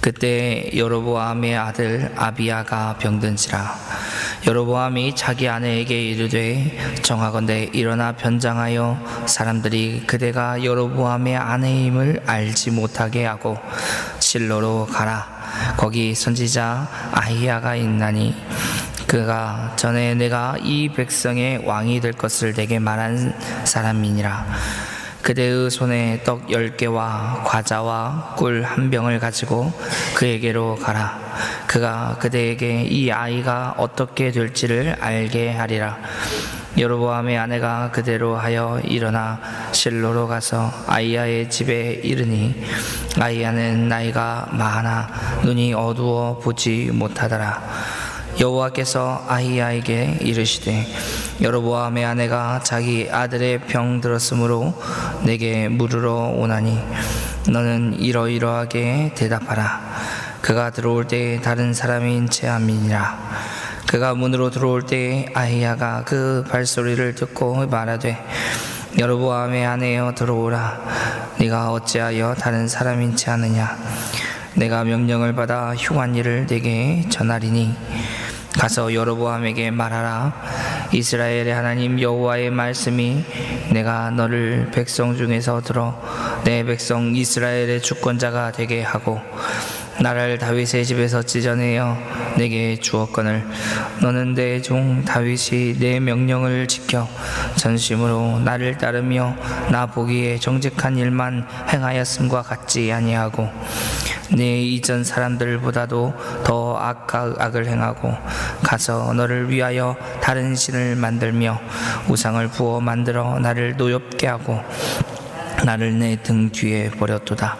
그때 여로보암의 아들 아비야가 병든지라. 여로보암이 자기 아내에게 이르되 정하건대 일어나 변장하여 사람들이 그대가 여로보암의 아내임을 알지 못하게 하고 실로로 가라. 거기 선지자 아히야가 있나니 그가 전에 내가 이 백성의 왕이 될 것을 내게 말한 사람이니라. 그대의 손에 떡 10개와 과자와 꿀 1병을 가지고 그에게로 가라. 그가 그대에게 이 아이가 어떻게 될지를 알게 하리라. 여로보암의 아내가 그대로 하여 일어나 실로로 가서 아히야의 집에 이르니 아히야는 나이가 많아 눈이 어두워 보지 못하더라. 여호와께서 아히야에게 이르시되 여로보암의 아내가 자기 아들의 병 들었으므로 내게 물으러 오나니 너는 이러이러하게 대답하라. 그가 들어올 때 다른 사람인 체함이니라. 그가 문으로 들어올 때 아히야가 그 발소리를 듣고 말하되 여로보암의 아내여 들어오라. 네가 어찌하여 다른 사람인 체하느냐. 내가 명령을 받아 흉한 일을 내게 전하리니 가서 여로보암에게 말하라. 이스라엘의 하나님 여호와의 말씀이 내가 너를 백성 중에서 들어 내 백성 이스라엘의 주권자가 되게 하고 나라를 다윗의 집에서 찢어내어 내게 주었거늘 너는 내 종 다윗이 내 명령을 지켜 전심으로 나를 따르며 나 보기에 정직한 일만 행하였음과 같지 아니하고 내 이전 사람들보다도 더 악을 행하고 가서 너를 위하여 다른 신을 만들며 우상을 부어 만들어 나를 노엽게 하고 나를 내 등 뒤에 버렸도다.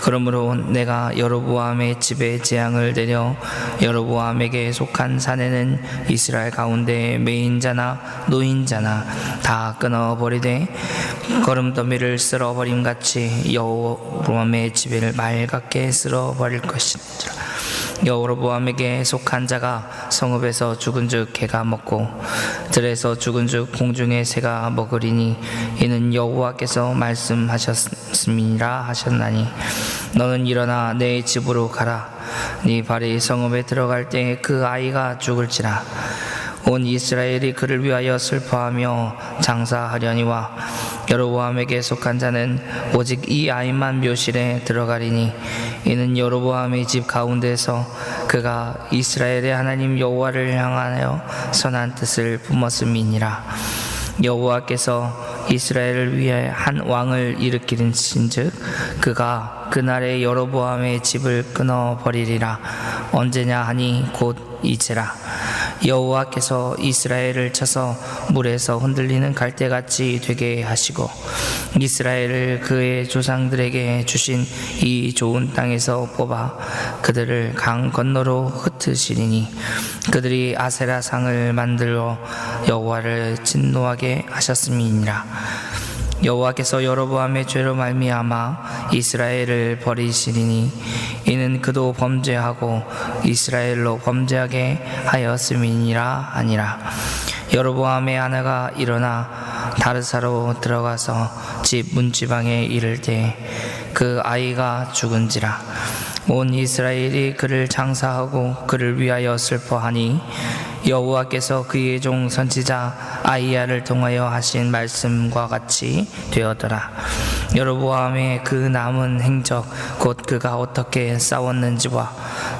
그러므로 내가 여로보암의 집에 재앙을 내려 여로보암에게 속한 사내는 이스라엘 가운데 매인자나 노인자나 다 끊어버리되 거름더미를 쓸어버림같이 여로보암의 집을 맑게 쓸어버릴 것이니라. 여로보암에게 속한 자가 성읍에서 죽은즉 개가 먹고 들에서 죽은즉 공중의 새가 먹으리니 이는 여호와께서 말씀하셨음이라 하셨나니 너는 일어나 내 집으로 가라. 네 발이 성읍에 들어갈 때 그 아이가 죽을지라. 온 이스라엘이 그를 위하여 슬퍼하며 장사하려니와 여로보암에게 속한 자는 오직 이 아이만 묘실에 들어가리니 이는 여로보암의 집 가운데서 그가 이스라엘의 하나님 여호와를 향하여 선한 뜻을 품었음이니라. 여호와께서 이스라엘을 위해 한 왕을 일으키신즉 그가 그날에 여로보암의 집을 끊어버리리라. 언제냐 하니 곧 이제라. 여호와께서 이스라엘을 쳐서 물에서 흔들리는 갈대같이 되게 하시고 이스라엘을 그의 조상들에게 주신 이 좋은 땅에서 뽑아 그들을 강 건너로 흩으시리니 그들이 아세라 상을 만들어 여호와를 진노하게 하셨음이니라. 여호와께서 여로보암의 죄로 말미암아 이스라엘을 버리시리니 이는 그도 범죄하고 이스라엘로 범죄하게 하였음이니라 하니라. 여로보암의 아내가 일어나 다르사로 들어가서 집 문지방에 이를 때 그 아이가 죽은지라. 온 이스라엘이 그를 장사하고 그를 위하여 슬퍼하니 여호와께서 그의 종 선지자 아히야를 통하여 하신 말씀과 같이 되었더라. 여로보암의 그 남은 행적 곧 그가 어떻게 싸웠는지와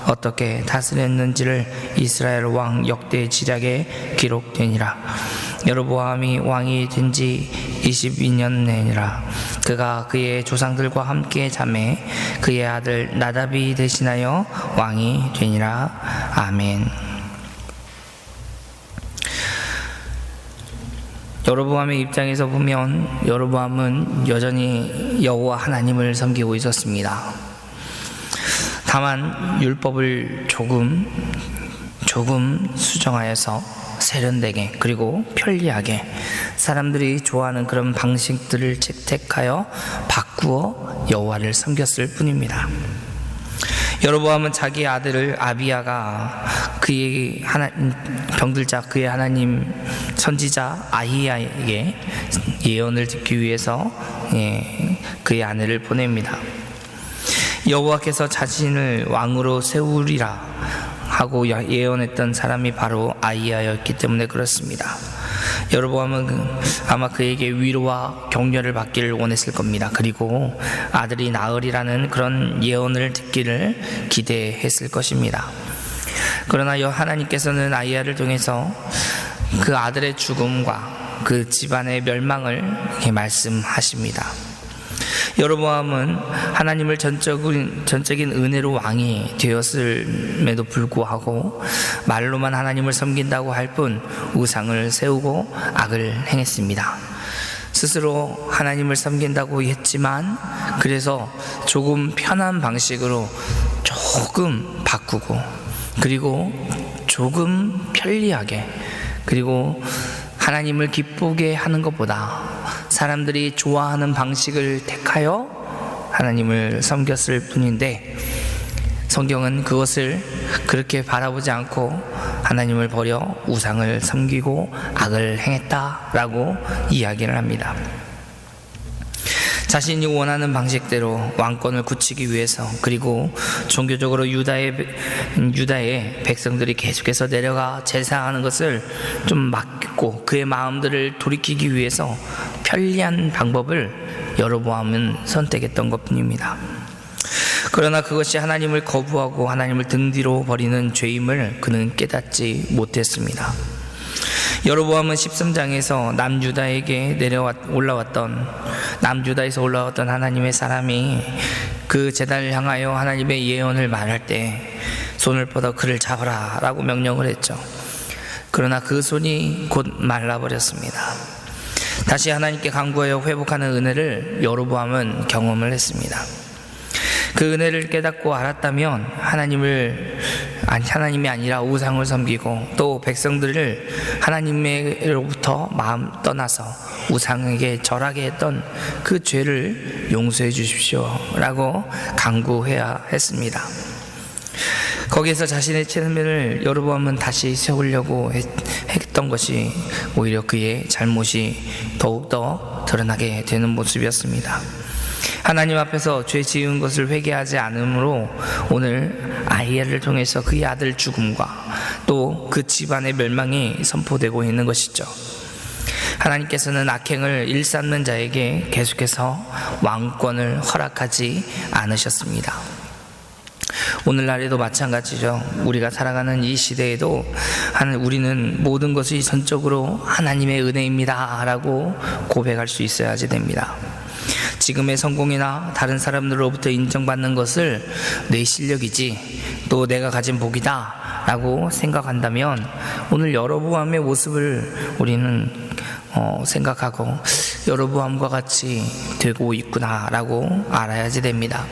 어떻게 다스렸는지를 이스라엘 왕 역대지략에 기록되니라. 여로보암이 왕이 된 지 22년 내니라. 그가 그의 조상들과 함께 잠에 그의 아들 나답이 대신하여 왕이 되니라. 아멘. 여로보암의 입장에서 보면 여로보암은 여전히 여호와 하나님을 섬기고 있었습니다. 다만 율법을 조금 수정하여서 세련되게 그리고 편리하게 사람들이 좋아하는 그런 방식들을 채택하여 바꾸어 여호와를 섬겼을 뿐입니다. 여로보암은 자기 아들을 아비야가 그의 병들자 그의 하나님 선지자 아히야에게 예언을 듣기 위해서 그의 아내를 보냅니다. 여호와께서 자신을 왕으로 세우리라 하고 예언했던 사람이 바로 아히야였기 때문에 그렇습니다. 여로보암은 아마 그에게 위로와 격려를 받기를 원했을 겁니다. 그리고 아들이 나으리라는 그런 예언을 듣기를 기대했을 것입니다. 그러나 하나님께서는 아히야를 통해서 그 아들의 죽음과 그 집안의 멸망을 이렇게 말씀하십니다. 여로보암은 하나님을 전적인 은혜로 왕이 되었음에도 불구하고 말로만 하나님을 섬긴다고 할 뿐 우상을 세우고 악을 행했습니다. 스스로 하나님을 섬긴다고 했지만 그래서 조금 편한 방식으로 조금 바꾸고 그리고 조금 편리하게 그리고 하나님을 기쁘게 하는 것보다 사람들이 좋아하는 방식을 택하여 하나님을 섬겼을 뿐인데 성경은 그것을 그렇게 바라보지 않고 하나님을 버려 우상을 섬기고 악을 행했다라고 이야기를 합니다. 자신이 원하는 방식대로 왕권을 굳히기 위해서 그리고 종교적으로 유다의 백성들이 계속해서 내려가 제사하는 것을 좀 막고 그의 마음들을 돌이키기 위해서 편리한 방법을 여로보암은 선택했던 것뿐입니다. 그러나 그것이 하나님을 거부하고 하나님을 등 뒤로 버리는 죄임을 그는 깨닫지 못했습니다. 여로보암은 13장에서 남유다에서 올라왔던 하나님의 사람이 그 제단을 향하여 하나님의 예언을 말할 때 손을 뻗어 그를 잡아라 라고 명령을 했죠. 그러나 그 손이 곧 말라버렸습니다. 다시 하나님께 간구하여 회복하는 은혜를 여로보암은 경험을 했습니다. 그 은혜를 깨닫고 알았다면 하나님이 아니라 우상을 섬기고 또 백성들을 하나님으로부터 마음 떠나서 우상에게 절하게 했던 그 죄를 용서해 주십시오 라고 간구해야 했습니다. 거기에서 자신의 체면을 여로보암은 다시 세우려고 했던 것이 오히려 그의 잘못이 더욱더 드러나게 되는 모습이었습니다. 하나님 앞에서 죄 지은 것을 회개하지 않으므로 오늘 아히야를 통해서 그의 아들 죽음과 또 그 집안의 멸망이 선포되고 있는 것이죠. 하나님께서는 악행을 일삼는 자에게 계속해서 왕권을 허락하지 않으셨습니다. 오늘날에도 마찬가지죠. 우리가 살아가는 이 시대에도 우리는 모든 것이 전적으로 하나님의 은혜입니다 라고 고백할 수 있어야지 됩니다. 지금의 성공이나 다른 사람들로부터 인정받는 것을 내 실력이지 또 내가 가진 복이다 라고 생각한다면 오늘 여로보암의 모습을 우리는 생각하고 여로보암과 같이 되고 있구나 라고 알아야지 됩니다.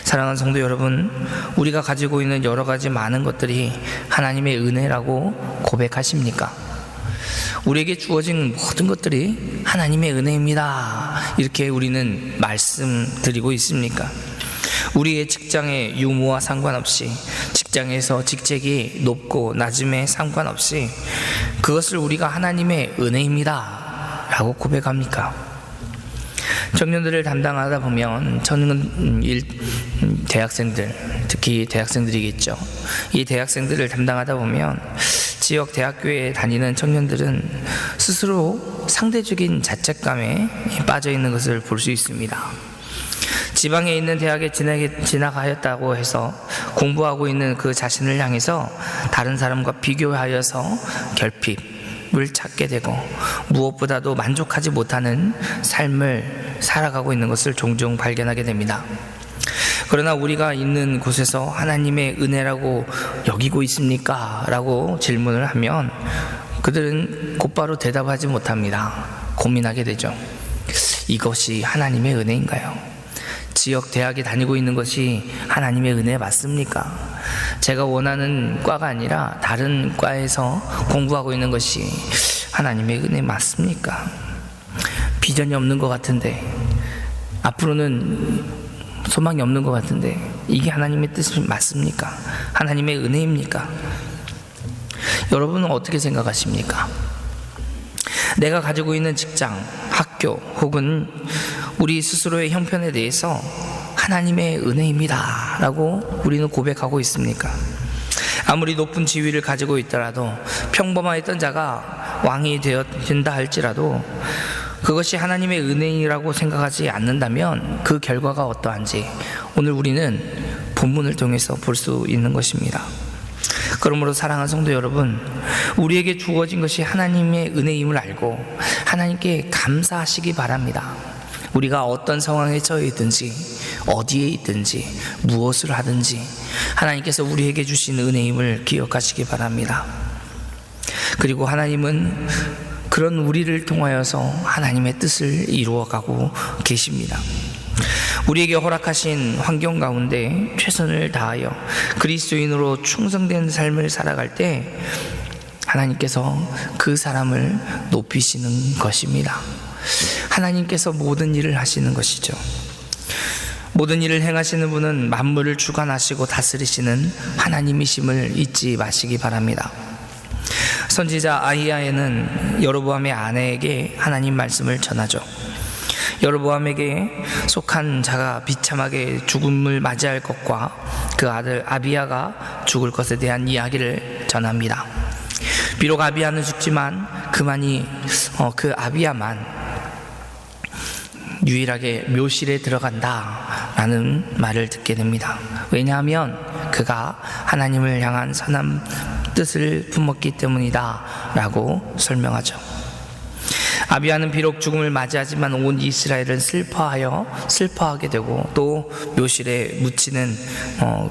사랑하는 성도 여러분, 우리가 가지고 있는 여러 가지 많은 것들이 하나님의 은혜라고 고백하십니까? 우리에게 주어진 모든 것들이 하나님의 은혜입니다 이렇게 우리는 말씀드리고 있습니까? 우리의 직장의 유무와 상관없이 직장에서 직책이 높고 낮음에 상관없이 그것을 우리가 하나님의 은혜입니다 라고 고백합니까? 청년들을 담당하다 보면 대학생들, 특히 대학생들이겠죠. 이 대학생들을 담당하다 보면 지역 대학교에 다니는 청년들은 스스로 상대적인 자책감에 빠져 있는 것을 볼 수 있습니다. 지방에 있는 대학에 진학하였다고 해서 공부하고 있는 그 자신을 향해서 다른 사람과 비교하여서 결핍을 찾게 되고 무엇보다도 만족하지 못하는 삶을 살아가고 있는 것을 종종 발견하게 됩니다. 그러나 우리가 있는 곳에서 하나님의 은혜라고 여기고 있습니까? 라고 질문을 하면 그들은 곧바로 대답하지 못합니다. 고민하게 되죠. 이것이 하나님의 은혜인가요? 지역 대학에 다니고 있는 것이 하나님의 은혜 맞습니까? 제가 원하는 과가 아니라 다른 과에서 공부하고 있는 것이 하나님의 은혜 맞습니까? 비전이 없는 것 같은데, 앞으로는 소망이 없는 것 같은데, 이게 하나님의 뜻이 맞습니까? 하나님의 은혜입니까? 여러분은 어떻게 생각하십니까? 내가 가지고 있는 직장, 학교 혹은 우리 스스로의 형편에 대해서 하나님의 은혜입니다 라고 우리는 고백하고 있습니까? 아무리 높은 지위를 가지고 있더라도, 평범했던 자가 왕이 된다 할지라도 그것이 하나님의 은혜라고 생각하지 않는다면 그 결과가 어떠한지 오늘 우리는 본문을 통해서 볼 수 있는 것입니다. 그러므로 사랑하는 성도 여러분, 우리에게 주어진 것이 하나님의 은혜임을 알고 하나님께 감사하시기 바랍니다. 우리가 어떤 상황에 처해 있든지, 어디에 있든지, 무엇을 하든지 하나님께서 우리에게 주신 은혜임을 기억하시기 바랍니다. 그리고 하나님은 그런 우리를 통하여서 하나님의 뜻을 이루어가고 계십니다. 우리에게 허락하신 환경 가운데 최선을 다하여 그리스도인으로 충성된 삶을 살아갈 때 하나님께서 그 사람을 높이시는 것입니다. 하나님께서 모든 일을 하시는 것이죠. 모든 일을 행하시는 분은 만물을 주관하시고 다스리시는 하나님이심을 잊지 마시기 바랍니다. 선지자 아히야는 여로보암의 아내에게 하나님 말씀을 전하죠. 여로보암에게 속한 자가 비참하게 죽음을 맞이할 것과 그 아들 아비야가 죽을 것에 대한 이야기를 전합니다. 비록 아비야는 죽지만 그 아비야만 유일하게 묘실에 들어간다라는 말을 듣게 됩니다. 왜냐하면 그가 하나님을 향한 선한 뜻을 품었기 때문이다 라고 설명하죠. 아비야는 비록 죽음을 맞이하지만 온 이스라엘은 슬퍼하게 되고 또 묘실에 묻히는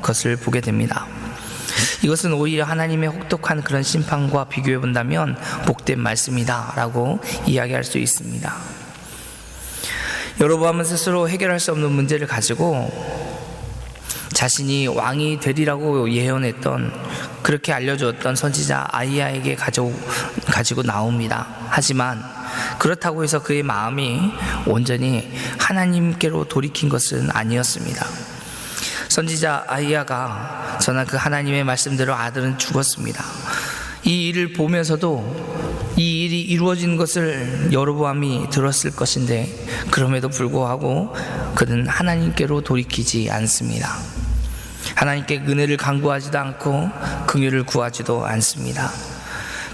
것을 보게 됩니다. 이것은 오히려 하나님의 혹독한 그런 심판과 비교해 본다면 복된 말씀이다 라고 이야기할 수 있습니다. 여로보암은 스스로 해결할 수 없는 문제를 가지고 자신이 왕이 되리라고 예언했던, 그렇게 알려주었던 선지자 아히야에게 가지고 나옵니다. 하지만 그렇다고 해서 그의 마음이 온전히 하나님께로 돌이킨 것은 아니었습니다. 선지자 아히야가 전한 그 하나님의 말씀대로 아들은 죽었습니다. 이 일을 보면서도 이 일이 이루어진 것을 여로보암이 들었을 것인데 그럼에도 불구하고 그는 하나님께로 돌이키지 않습니다. 하나님께 은혜를 간구하지도 않고 긍휼을 구하지도 않습니다.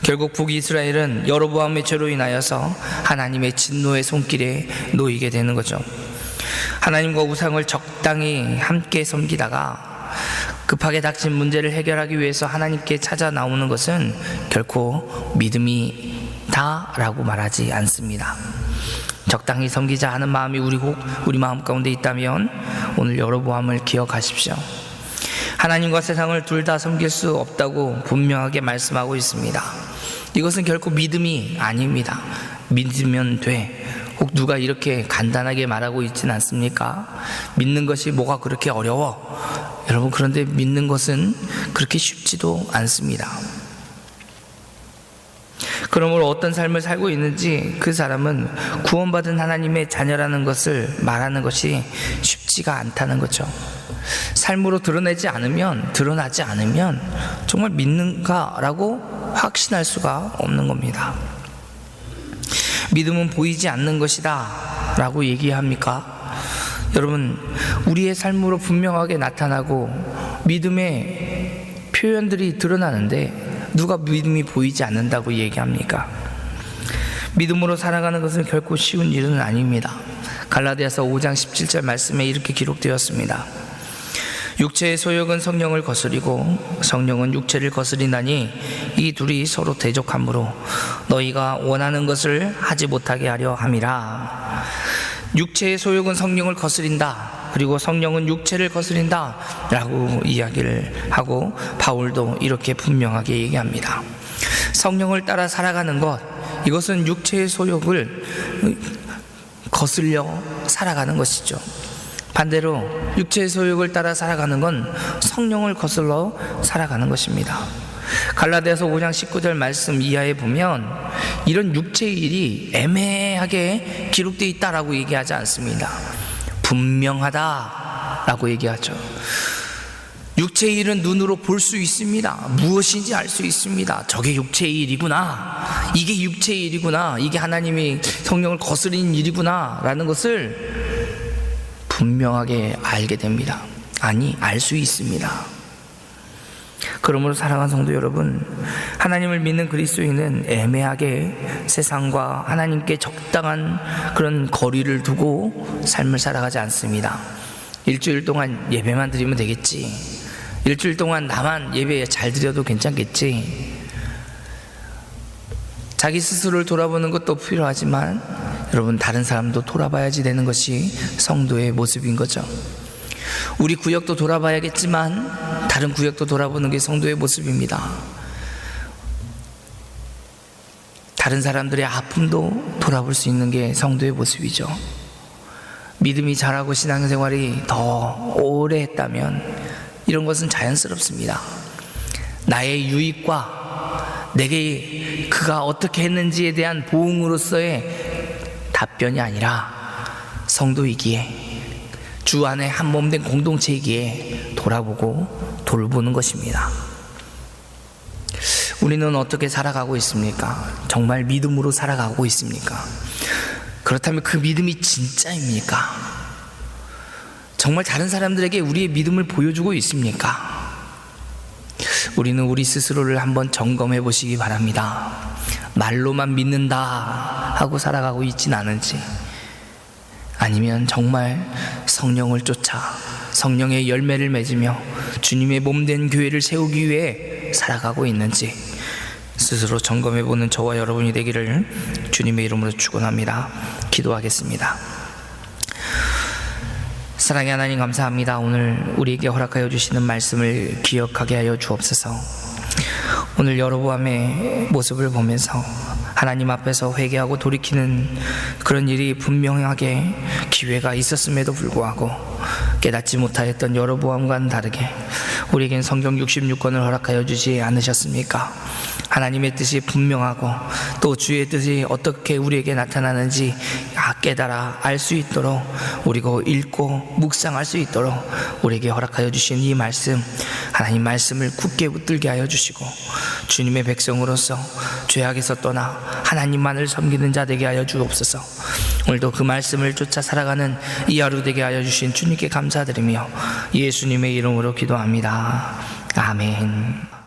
결국 북이스라엘은 여로보암의 죄로 인하여서 하나님의 진노의 손길에 놓이게 되는 거죠. 하나님과 우상을 적당히 함께 섬기다가 급하게 닥친 문제를 해결하기 위해서 하나님께 찾아 나오는 것은 결코 믿음이다 라고 말하지 않습니다. 적당히 섬기자 하는 마음이 우리 마음 가운데 있다면 오늘 여로보암을 기억하십시오. 하나님과 세상을 둘 다 섬길 수 없다고 분명하게 말씀하고 있습니다. 이것은 결코 믿음이 아닙니다. 믿으면 돼. 혹 누가 이렇게 간단하게 말하고 있진 않습니까? 믿는 것이 뭐가 그렇게 어려워? 여러분, 그런데 믿는 것은 그렇게 쉽지도 않습니다. 그러므로 어떤 삶을 살고 있는지 그 사람은 구원받은 하나님의 자녀라는 것을 말하는 것이 쉽지가 않다는 거죠. 삶으로 드러나지 않으면 정말 믿는가라고 확신할 수가 없는 겁니다. 믿음은 보이지 않는 것이다 라고 얘기합니까? 여러분, 우리의 삶으로 분명하게 나타나고 믿음의 표현들이 드러나는데 누가 믿음이 보이지 않는다고 얘기합니까? 믿음으로 살아가는 것은 결코 쉬운 일은 아닙니다. 갈라디아서 5장 17절 말씀에 이렇게 기록되었습니다. 육체의 소욕은 성령을 거스리고 성령은 육체를 거스리나니 이 둘이 서로 대적하므로 너희가 원하는 것을 하지 못하게 하려 함이라. 육체의 소욕은 성령을 거스린다, 그리고 성령은 육체를 거스린다 라고 이야기를 하고 바울도 이렇게 분명하게 얘기합니다. 성령을 따라 살아가는 것, 이것은 육체의 소욕을 거슬려 살아가는 것이죠. 반대로 육체의 소욕을 따라 살아가는 건 성령을 거슬러 살아가는 것입니다. 갈라디아서 5장 19절 말씀 이하에 보면 이런 육체의 일이 애매하게 기록되어 있다라고 얘기하지 않습니다. 분명하다라고 얘기하죠. 육체의 일은 눈으로 볼 수 있습니다. 무엇인지 알 수 있습니다. 저게 육체의 일이구나, 이게 육체의 일이구나, 이게 하나님이 성령을 거스리는 일이구나 라는 것을 분명하게 알게 됩니다. 아니, 알 수 있습니다. 그러므로 사랑하는 성도 여러분, 하나님을 믿는 그리스도인은 애매하게 세상과 하나님께 적당한 그런 거리를 두고 삶을 살아가지 않습니다. 일주일 동안 예배만 드리면 되겠지, 일주일 동안 나만 예배 잘 드려도 괜찮겠지, 자기 스스로를 돌아보는 것도 필요하지만 여러분, 다른 사람도 돌아봐야지 되는 것이 성도의 모습인 거죠. 우리 구역도 돌아봐야겠지만 다른 구역도 돌아보는 게 성도의 모습입니다. 다른 사람들의 아픔도 돌아볼 수 있는 게 성도의 모습이죠. 믿음이 자라고 신앙생활이 더 오래 했다면 이런 것은 자연스럽습니다. 나의 유익과 내게 그가 어떻게 했는지에 대한 보응으로서의 답변이 아니라 성도이기에, 주 안에 한 몸 된 공동체이기에 돌아보고 돌보는 것입니다. 우리는 어떻게 살아가고 있습니까? 정말 믿음으로 살아가고 있습니까? 그렇다면 그 믿음이 진짜입니까? 정말 다른 사람들에게 우리의 믿음을 보여주고 있습니까? 우리는 우리 스스로를 한번 점검해 보시기 바랍니다. 말로만 믿는다 하고 살아가고 있진 않은지, 아니면 정말 성령을 쫓아 성령의 열매를 맺으며 주님의 몸된 교회를 세우기 위해 살아가고 있는지 스스로 점검해보는 저와 여러분이 되기를 주님의 이름으로 축원합니다. 기도하겠습니다. 사랑의 하나님, 감사합니다. 오늘 우리에게 허락하여 주시는 말씀을 기억하게 하여 주옵소서. 오늘 여로보암의 모습을 보면서 하나님 앞에서 회개하고 돌이키는 그런 일이 분명하게 기회가 있었음에도 불구하고 깨닫지 못하였던 여로보암과는 다르게 우리에겐 성경 66권을 허락하여 주지 않으셨습니까? 하나님의 뜻이 분명하고 또 주의 뜻이 어떻게 우리에게 나타나는지 깨달아 알 수 있도록, 우리가 읽고 묵상할 수 있도록 우리에게 허락하여 주신 이 말씀, 하나님 말씀을 굳게 붙들게 하여 주시고 주님의 백성으로서 죄악에서 떠나 하나님만을 섬기는 자 되게 하여 주옵소서. 오늘도 그 말씀을 쫓아 살아가는 이 하루 되게 하여 주신 주님께 감사드리며 예수님의 이름으로 기도합니다. 아멘.